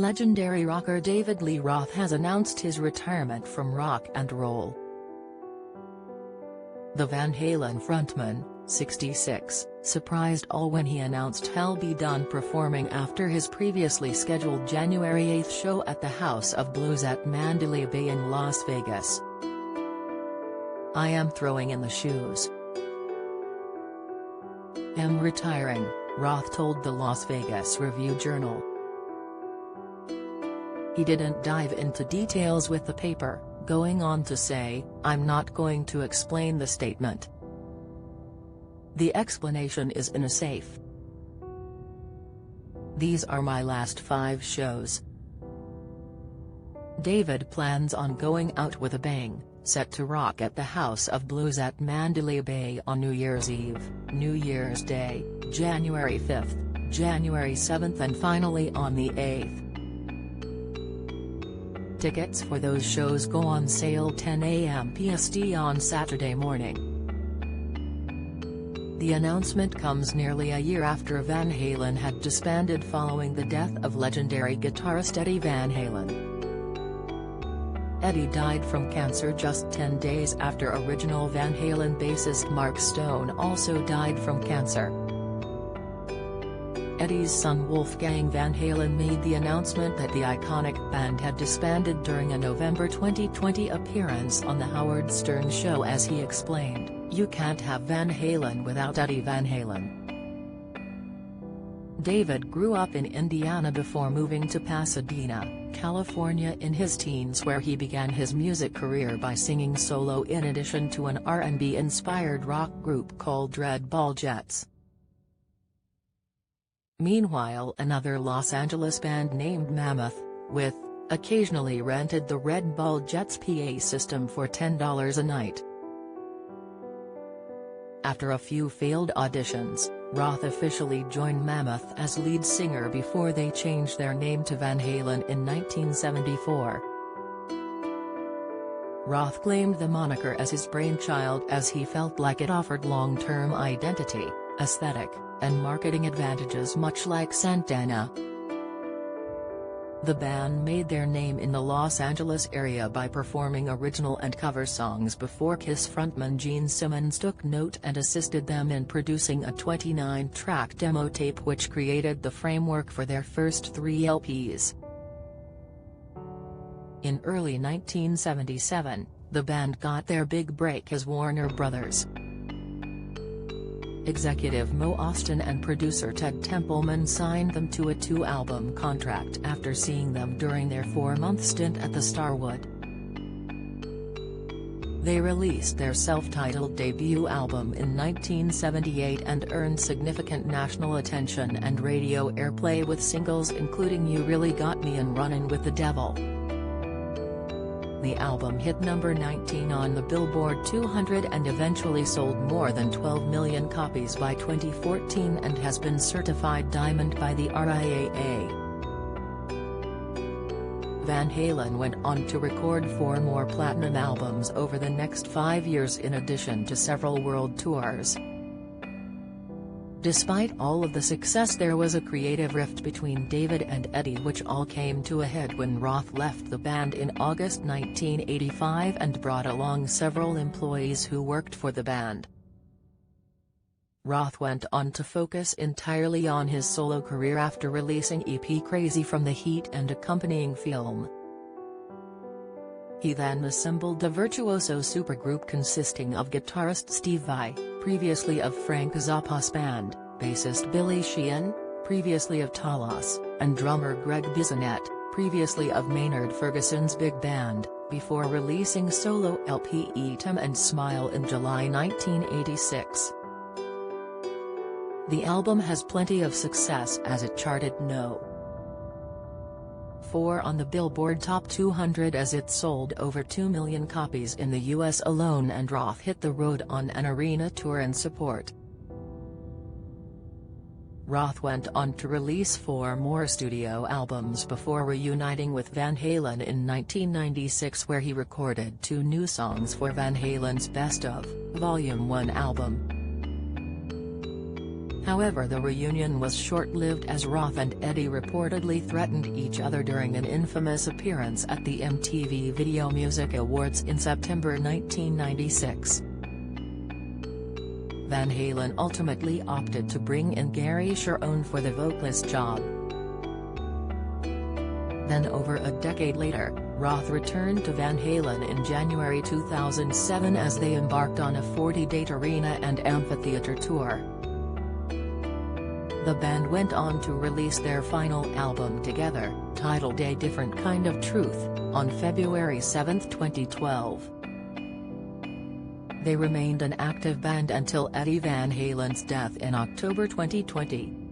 Legendary rocker David Lee Roth has announced his retirement from rock and roll. The Van Halen frontman, 66, surprised all when he announced he'll be done performing after his previously scheduled January 8 show at the House of Blues at Mandalay Bay in Las Vegas. "I am throwing in the shoes. I'm retiring," Roth told the Las Vegas Review-Journal. He didn't dive into details with the paper, going on to say, "I'm not going to explain the statement. The explanation is in a safe. These are my last 5 shows." David plans on going out with a bang, set to rock at the House of Blues at Mandalay Bay on New Year's Eve, New Year's Day, January 5, January 7 and finally on the 8th. Tickets for those shows go on sale 10 a.m. PST on Saturday morning. The announcement comes nearly a year after Van Halen had disbanded following the death of legendary guitarist Eddie Van Halen. Eddie died from cancer just 10 days after original Van Halen bassist Mark Stone also died from cancer. Eddie's son Wolfgang Van Halen made the announcement that the iconic band had disbanded during a November 2020 appearance on The Howard Stern Show as he explained, "You can't have Van Halen without Eddie Van Halen." David grew up in Indiana before moving to Pasadena, California in his teens, where he began his music career by singing solo in addition to an R&B-inspired rock group called Red Ball Jets. Meanwhile, another Los Angeles band named Mammoth, with, occasionally rented the Red Ball Jets PA system for $10 a night. After a few failed auditions, Roth officially joined Mammoth as lead singer before they changed their name to Van Halen in 1974. Roth claimed the moniker as his brainchild as he felt like it offered long-term identity, aesthetic, and marketing advantages much like Santana. The band made their name in the Los Angeles area by performing original and cover songs before Kiss frontman Gene Simmons took note and assisted them in producing a 29-track demo tape which created the framework for their first 3 LPs. In early 1977, the band got their big break as Warner Bros. Executive Mo Ostin and producer Ted Templeman signed them to a 2-album contract after seeing them during their 4-month stint at the Starwood. They released their self-titled debut album in 1978 and earned significant national attention and radio airplay with singles including You Really Got Me and Runnin' with the Devil. The album hit number 19 on the Billboard 200 and eventually sold more than 12 million copies by 2014 and has been certified diamond by the RIAA. Van Halen went on to record 4 more platinum albums over the next 5 years in addition to several world tours. Despite all of the success, there was a creative rift between David and Eddie which all came to a head when Roth left the band in August 1985 and brought along several employees who worked for the band. Roth went on to focus entirely on his solo career after releasing EP Crazy from the Heat and accompanying film. He then assembled a virtuoso supergroup consisting of guitarist Steve Vai, previously of Frank Zappa's band, bassist Billy Sheehan, previously of Talas, and drummer Greg Bissonette, previously of Maynard Ferguson's big band, before releasing solo LP Eat 'Em and Smile in July 1986. The album has plenty of success as it charted No. 4 on the Billboard Top 200 as it sold over 2 million copies in the US alone, and Roth hit the road on an arena tour in support. Roth went on to release 4 more studio albums before reuniting with Van Halen in 1996, where he recorded 2 new songs for Van Halen's Best of, Volume 1 album. However, the reunion was short-lived as Roth and Eddie reportedly threatened each other during an infamous appearance at the MTV Video Music Awards in September 1996. Van Halen ultimately opted to bring in Gary Cherone for the vocalist job. Then over a decade later, Roth returned to Van Halen in January 2007 as they embarked on a 40-date arena and amphitheater tour. The band went on to release their final album together, titled A Different Kind of Truth, on February 7, 2012. They remained an active band until Eddie Van Halen's death in October 2020.